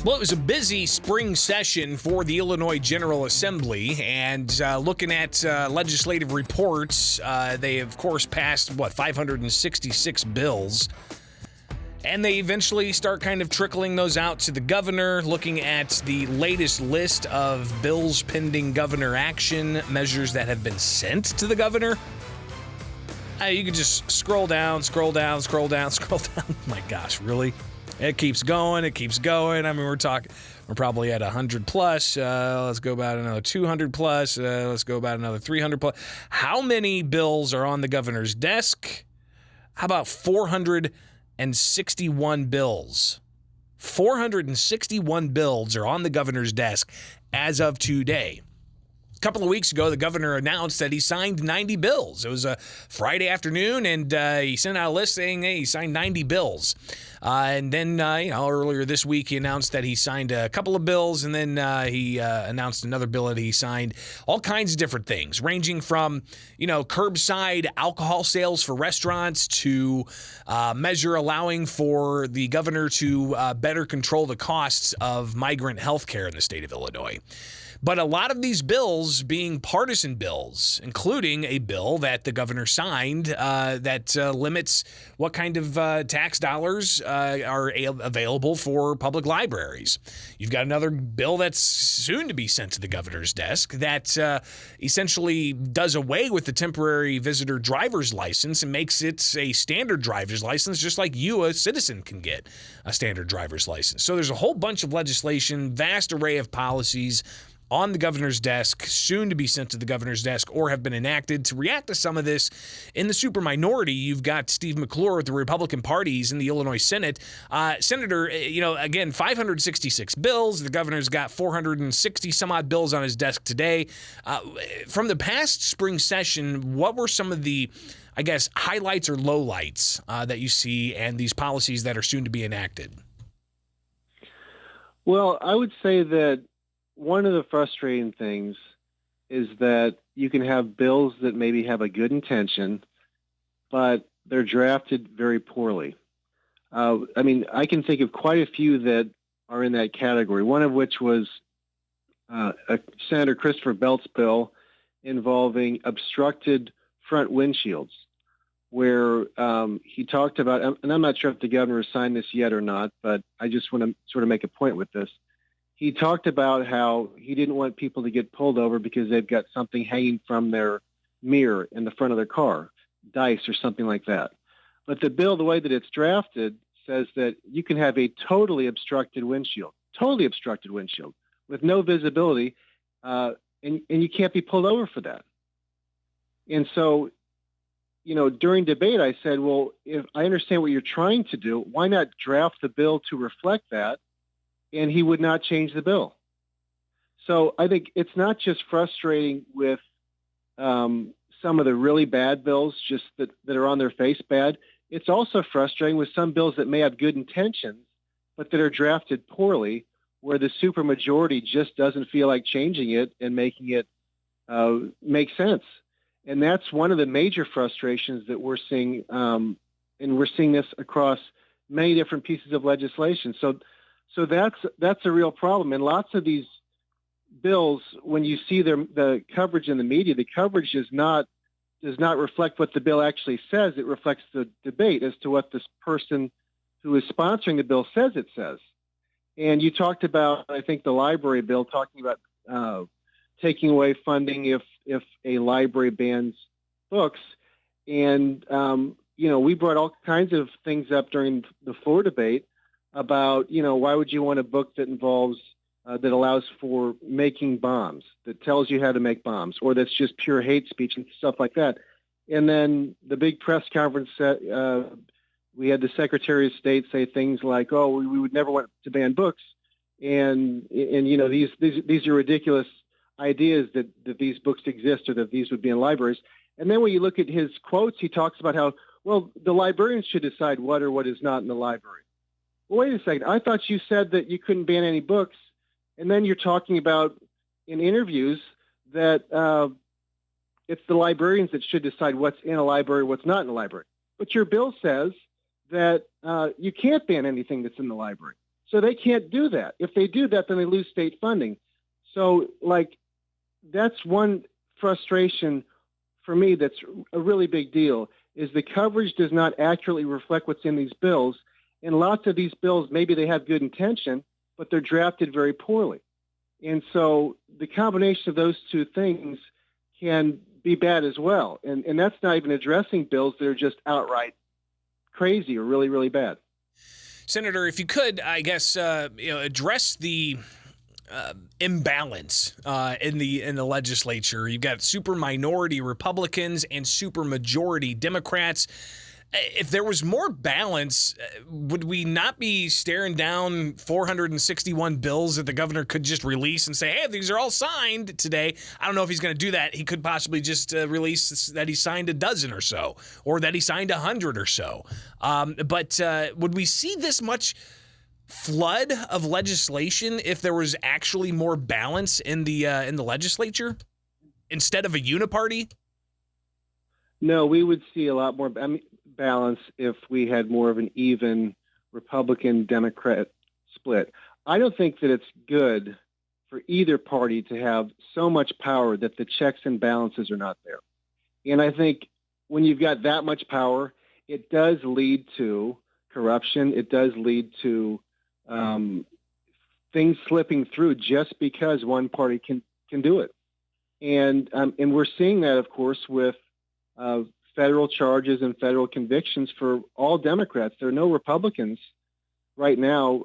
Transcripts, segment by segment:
Well, it was a busy spring session for the Illinois General Assembly, and looking at legislative reports, they, of course, passed, 566 bills, and they eventually start kind of trickling those out to the governor, looking at the latest list of bills pending governor action, measures that have been sent to the governor. You can just scroll down. My gosh, really? It keeps going. I mean, we're probably at 100 plus. Let's go about another 200 plus. Let's go about another 300 plus. How many bills are on the governor's desk? How about 461 bills? 461 bills are on the governor's desk as of today. A couple of weeks ago, the governor announced that he signed 90 bills. It was a Friday afternoon, and he sent out a list saying, hey, he signed 90 bills. And then, earlier this week, he announced that he signed a couple of bills, and then he announced another bill that he signed. All kinds of different things, ranging from, curbside alcohol sales for restaurants to measure allowing for the governor to better control the costs of migrant health care in the state of Illinois. But a lot of these bills being partisan bills, including a bill that the governor signed that limits what kind of tax dollars are available for public libraries. You've got another bill that's soon to be sent to the governor's desk that essentially does away with the temporary visitor driver's license and makes it a standard driver's license, just like you, a citizen, can get a standard driver's license. So there's a whole bunch of legislation, vast array of policies on the governor's desk, soon to be sent to the governor's desk or have been enacted. To react to some of this, in the super minority, you've got Steve McClure with the Republican parties in the Illinois Senate. Senator, again, 566 bills. The governor's got 460 some odd bills on his desk today. From the past spring session, what were some of the, highlights or lowlights that you see and these policies that are soon to be enacted? Well, I would say that one of the frustrating things is that you can have bills that maybe have a good intention, but they're drafted very poorly. I can think of quite a few that are in that category, one of which was Senator Christopher Belt's bill involving obstructed front windshields, where he talked about, and I'm not sure if the governor signed this yet or not, but I just want to sort of make a point with this. He talked about how he didn't want people to get pulled over because they've got something hanging from their mirror in the front of their car, dice or something like that. But the bill, the way that it's drafted, says that you can have a totally obstructed windshield with no visibility, and you can't be pulled over for that. And so, during debate, I said, well, if I understand what you're trying to do, why not draft the bill to reflect that? And he would not change the bill. So I think it's not just frustrating with some of the really bad bills, just that are on their face bad. It's also frustrating with some bills that may have good intentions, but that are drafted poorly, where the supermajority just doesn't feel like changing it and making it make sense. And that's one of the major frustrations that we're seeing, and we're seeing this across many different pieces of legislation. So that's a real problem. And lots of these bills, when you see the coverage in the media, the coverage does not reflect what the bill actually says. It reflects the debate as to what this person who is sponsoring the bill says it says. And you talked about, I think, the library bill, talking about taking away funding if a library bans books. And, we brought all kinds of things up during the floor debate about, why would you want a book that involves, that allows for making bombs, that tells you how to make bombs, or that's just pure hate speech and stuff like that. And then the big press conference, we had the Secretary of State say things like, oh, we would never want to ban books. And these are ridiculous ideas that these books exist or that these would be in libraries. And then when you look at his quotes, he talks about how, well, the librarians should decide what or what is not in the library. Well, wait a second. I thought you said that you couldn't ban any books. And then you're talking about in interviews that it's the librarians that should decide what's in a library, what's not in a library. But your bill says that you can't ban anything that's in the library. So they can't do that. If they do that, then they lose state funding. So, that's one frustration for me that's a really big deal, is the coverage does not accurately reflect what's in these bills. And lots of these bills, maybe they have good intention, but they're drafted very poorly. And so the combination of those two things can be bad as well. And that's not even addressing bills that are just outright crazy or really, really bad. Senator, if you could, I guess, address the imbalance in the legislature. You've got super minority Republicans and super majority Democrats. If there was more balance, would we not be staring down 461 bills that the governor could just release and say, hey, these are all signed today? I don't know if he's going to do that. He could possibly just release that he signed a dozen or so, or that he signed 100 or so. But would we see this much flood of legislation if there was actually more balance in the legislature instead of a uniparty? No, we would see a lot more balance if we had more of an even Republican-Democrat split. I don't think that it's good for either party to have so much power that the checks and balances are not there. And I think when you've got that much power, it does lead to corruption. It does lead to things slipping through just because one party can do it. And we're seeing that, of course, with federal charges and federal convictions for all Democrats. There are no Republicans right now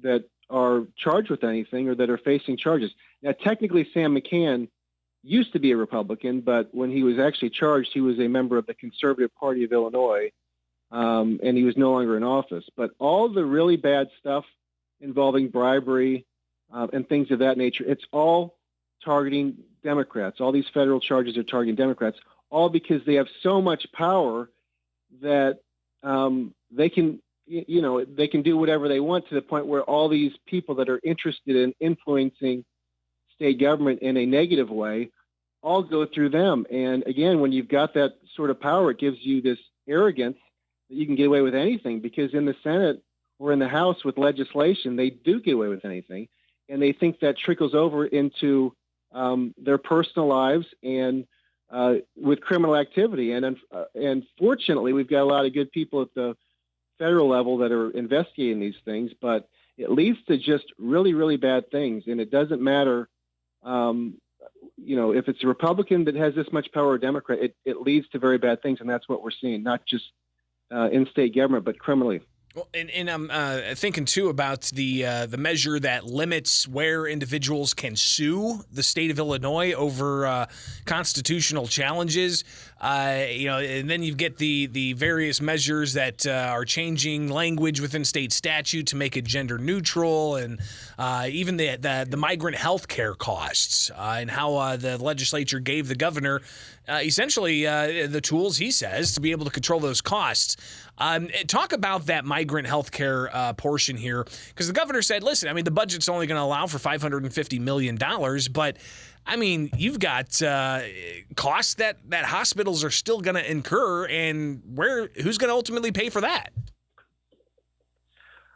that are charged with anything or that are facing charges. Now, technically, Sam McCann used to be a Republican, but when he was actually charged, he was a member of the Conservative Party of Illinois, and he was no longer in office. But all the really bad stuff involving bribery and things of that nature, it's all targeting Democrats. All these federal charges are targeting Democrats, all because they have so much power that they can, they can do whatever they want, to the point where all these people that are interested in influencing state government in a negative way all go through them. And again, when you've got that sort of power, it gives you this arrogance that you can get away with anything, because in the Senate or in the House with legislation, they do get away with anything. And they think that trickles over into their personal lives and with criminal activity. And fortunately, we've got a lot of good people at the federal level that are investigating these things, but it leads to just really, really bad things. And it doesn't matter, if it's a Republican that has this much power or Democrat, it leads to very bad things. And that's what we're seeing, not just in state government, but criminally. Well, and I'm thinking, too, about the measure that limits where individuals can sue the state of Illinois over constitutional challenges. And then you get the various measures that are changing language within state statute to make it gender neutral, and even the migrant health care costs, and how the legislature gave the governor essentially the tools, he says, to be able to control those costs. Talk about that migrant health care portion here, because the governor said, listen, I mean, the budget's only going to allow for $550 million, but I mean, you've got costs that hospitals are still going to incur, and who's going to ultimately pay for that?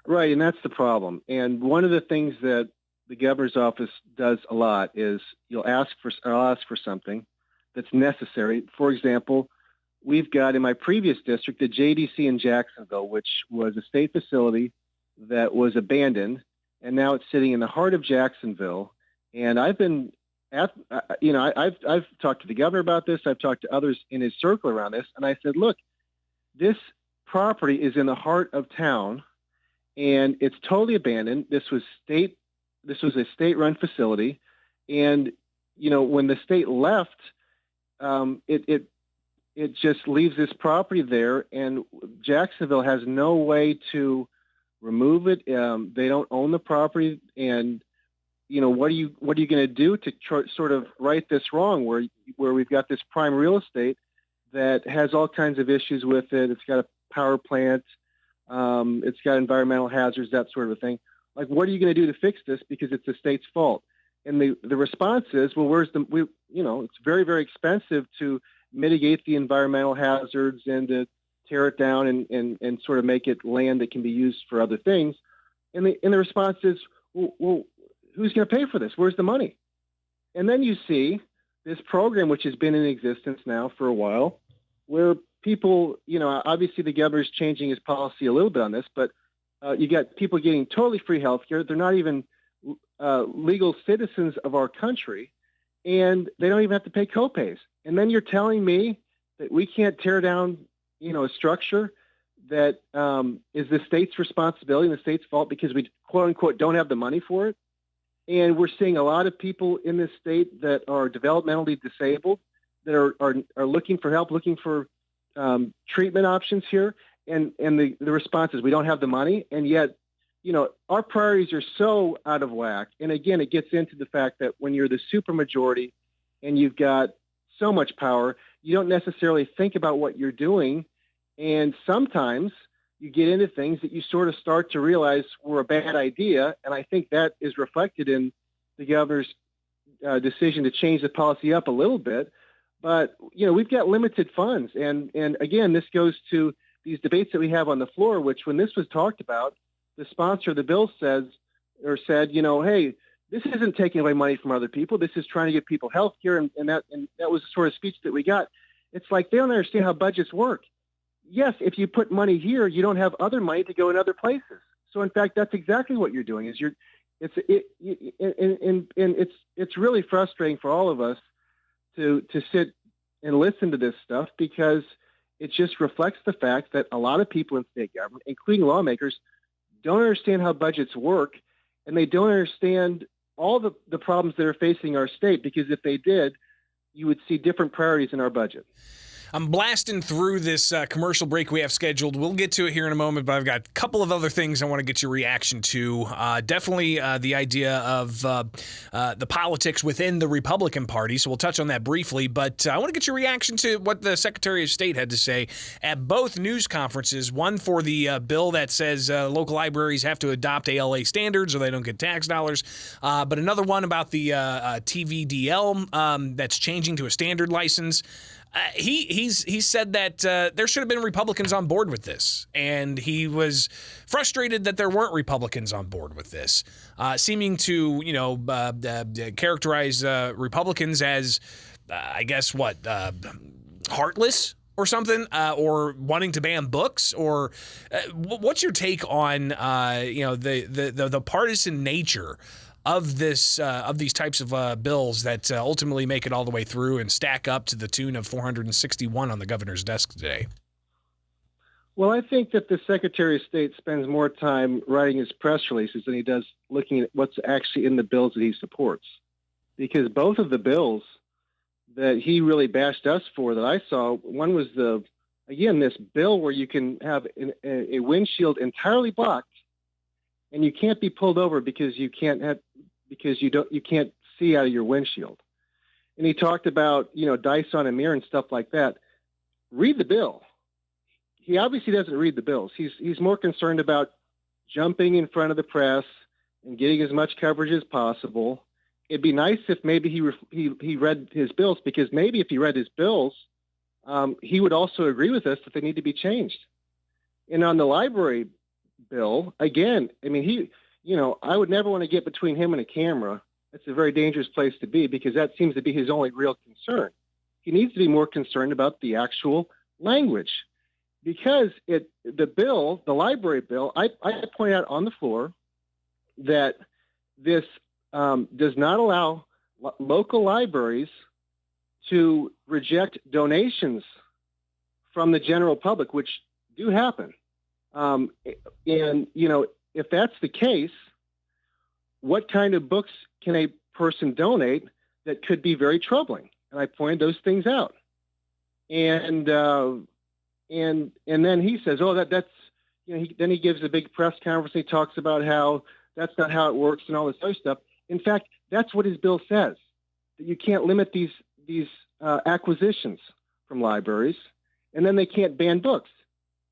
Right, and that's the problem. And one of the things that the governor's office does a lot is I'll ask for something that's necessary. For example, we've got in my previous district the JDC in Jacksonville, which was a state facility that was abandoned, and now it's sitting in the heart of Jacksonville. And I've talked to the governor about this. I've talked to others in his circle around this, and I said, look, this property is in the heart of town, and it's totally abandoned. This was a state-run facility, and when the state left, it just leaves this property there, and Jacksonville has no way to remove it. They don't own the property, and what are you going to do to sort of right this wrong, where we've got this prime real estate that has all kinds of issues with it. It's got a power plant, it's got environmental hazards, that sort of a thing. Like, what are you going to do to fix this? Because it's the state's fault. And the response is, well, it's very, very expensive to mitigate the environmental hazards and to tear it down and sort of make it land that can be used for other things. And the response is, well, who's going to pay for this? Where's the money? And then you see this program, which has been in existence now for a while, where people, obviously the governor's changing his policy a little bit on this, but you got people getting totally free health care. They're not even legal citizens of our country, and they don't even have to pay copays. And then you're telling me that we can't tear down, a structure that is the state's responsibility and the state's fault because we, quote unquote, don't have the money for it. And we're seeing a lot of people in this state that are developmentally disabled that are looking for help, looking for treatment options here. And the response is we don't have the money. And yet, our priorities are so out of whack. And again, it gets into the fact that when you're the supermajority and you've got so much power, you don't necessarily think about what you're doing. And sometimes you get into things that you sort of start to realize were a bad idea. And I think that is reflected in the governor's decision to change the policy up a little bit. But, we've got limited funds. And again, this goes to these debates that we have on the floor, which when this was talked about, the sponsor of the bill said, hey, this isn't taking away money from other people. This is trying to give people health care. And that was the sort of speech that we got. It's like they don't understand how budgets work. Yes, if you put money here, you don't have other money to go in other places. So in fact, that's exactly what you're doing. It's really frustrating for all of us to sit and listen to this stuff because it just reflects the fact that a lot of people in state government, including lawmakers, don't understand how budgets work, and they don't understand all the problems that are facing our state, because if they did, you would see different priorities in our budget. I'm blasting through this commercial break we have scheduled. We'll get to it here in a moment, but I've got a couple of other things I want to get your reaction to. Definitely the idea of the politics within the Republican Party, so we'll touch on that briefly. But I want to get your reaction to what the Secretary of State had to say at both news conferences, one for the bill that says local libraries have to adopt ALA standards or they don't get tax dollars, but another one about the TVDL that's changing to a standard license. He said that there should have been Republicans on board with this, and he was frustrated that there weren't Republicans on board with this, seeming to characterize Republicans as I guess heartless or something, or wanting to ban books, or what's your take on the partisan nature of this of these types of bills that ultimately make it all the way through and stack up to the tune of 461 on the governor's desk today? Well, I think that the Secretary of State spends more time writing his press releases than he does looking at what's actually in the bills that he supports. Because both of the bills that he really bashed us for that I saw, one was this bill where you can have a windshield entirely blocked, and you can't be pulled over because you can't see out of your windshield. And he talked about, dice on a mirror and stuff like that. Read the bill. He obviously doesn't read the bills. He's more concerned about jumping in front of the press and getting as much coverage as possible. It'd be nice if maybe he read his bills, because maybe if he read his bills, he would also agree with us that they need to be changed. And on the library bill, again, I mean, I would never want to get between him and a camera. That's a very dangerous place to be, because that seems to be his only real concern. He needs to be more concerned about the actual language, because the library bill, I point out on the floor that this does not allow local libraries to reject donations from the general public, which do happen. If that's the case, what kind of books can a person donate that could be very troubling? And I pointed those things out. And then he says, "Oh, that's then he gives a big press conference. And he talks about how that's not how it works and all this other stuff. In fact, that's what his bill says, that you can't limit these acquisitions from libraries, and then they can't ban books.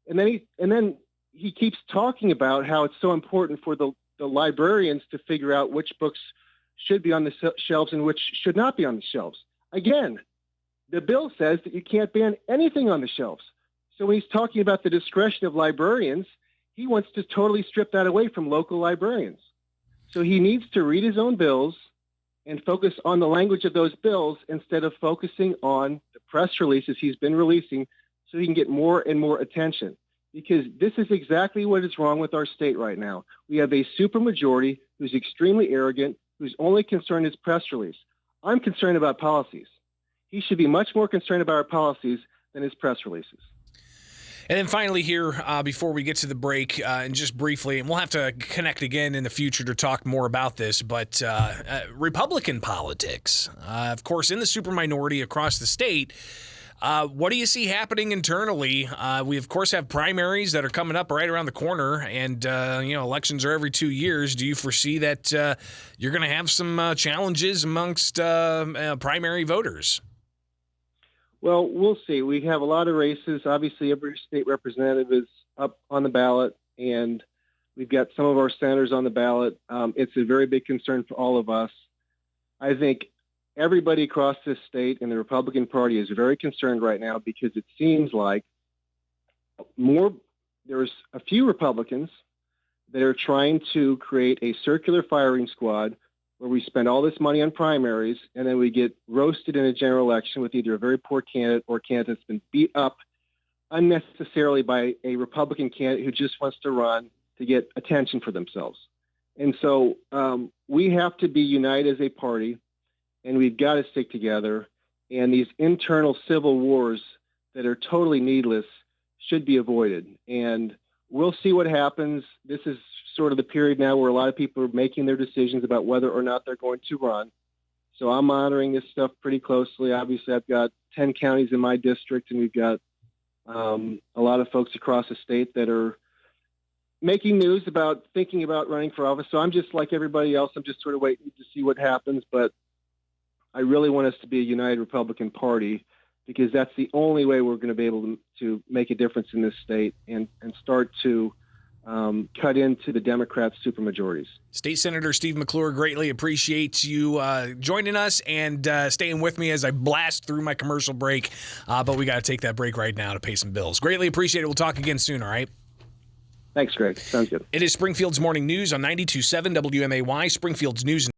And then he keeps talking about how it's so important for the librarians to figure out which books should be on the shelves and which should not be on the shelves. Again, the bill says that you can't ban anything on the shelves. So when he's talking about the discretion of librarians, he wants to totally strip that away from local librarians. So he needs to read his own bills and focus on the language of those bills instead of focusing on the press releases he's been releasing so he can get more and more attention. Because this is exactly what is wrong with our state right now. We have a supermajority who's extremely arrogant, whose only concern is press release. I'm concerned about policies. He should be much more concerned about our policies than his press releases. And then finally here, before we get to the break, and just briefly, and we'll have to connect again in the future to talk more about this, but Republican politics, of course, in the super minority across the state, what do you see happening internally? We, of course, have primaries that are coming up right around the corner, and elections are every 2 years. Do you foresee that you're going to have some challenges amongst primary voters? Well, we'll see. We have a lot of races. Obviously, every state representative is up on the ballot, and we've got some of our senators on the ballot. It's a very big concern for all of us. I think everybody across this state in the Republican Party is very concerned right now because it seems like there's a few Republicans that are trying to create a circular firing squad where we spend all this money on primaries and then we get roasted in a general election with either a very poor candidate or a candidate that's been beat up unnecessarily by a Republican candidate who just wants to run to get attention for themselves. And so we have to be united as a party, and we've got to stick together. And these internal civil wars that are totally needless should be avoided. And we'll see what happens. This is sort of the period now where a lot of people are making their decisions about whether or not they're going to run. So I'm monitoring this stuff pretty closely. Obviously, I've got 10 counties in my district, and we've got a lot of folks across the state that are making news about thinking about running for office. So I'm just like everybody else. I'm just sort of waiting to see what happens. But I really want us to be a united Republican Party because that's the only way we're going to be able to make a difference in this state and start to cut into the Democrats' supermajorities. State Senator Steve McClure, greatly appreciate you joining us and staying with me as I blast through my commercial break. But we got to take that break right now to pay some bills. Greatly appreciate it. We'll talk again soon, all right? Thanks, Greg. Sounds good. It is Springfield's Morning News on 92.7 WMAY, Springfield's News